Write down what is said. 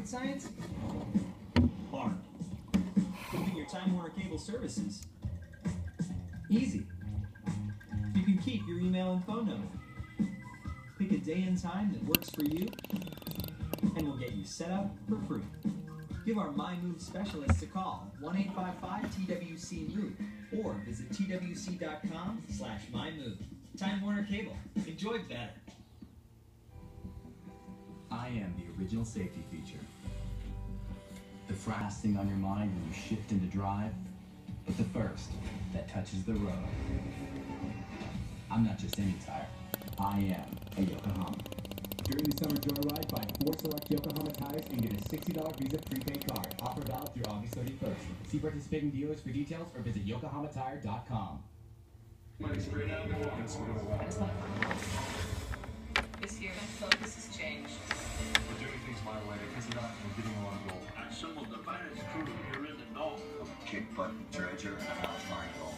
Rocket science? Hard. Keeping your Time Warner Cable services? Easy. You can keep your email and phone number. Pick a day and time that works for you, and we'll get you set up for free. Give our MyMove specialists a call, 1-855-TWC-MOVE, or visit twc.com/MyMove. Time Warner Cable. Enjoy better. I am the original safety feature. The last thing on your mind when you shift into drive, but the first that touches the road. I'm not just any tire. I am a Yokohama. During the summer joyride, buy 4 select Yokohama tires and get a $60 Visa prepaid card. Offer valid through August 31st. See participating dealers for details or visit yokohamatire.com. This year, my focus has changed. We're doing things my way because of that we're getting a lot of gold. I'm some of the finest crew here in the know. Kick butt dredger and a house line goal.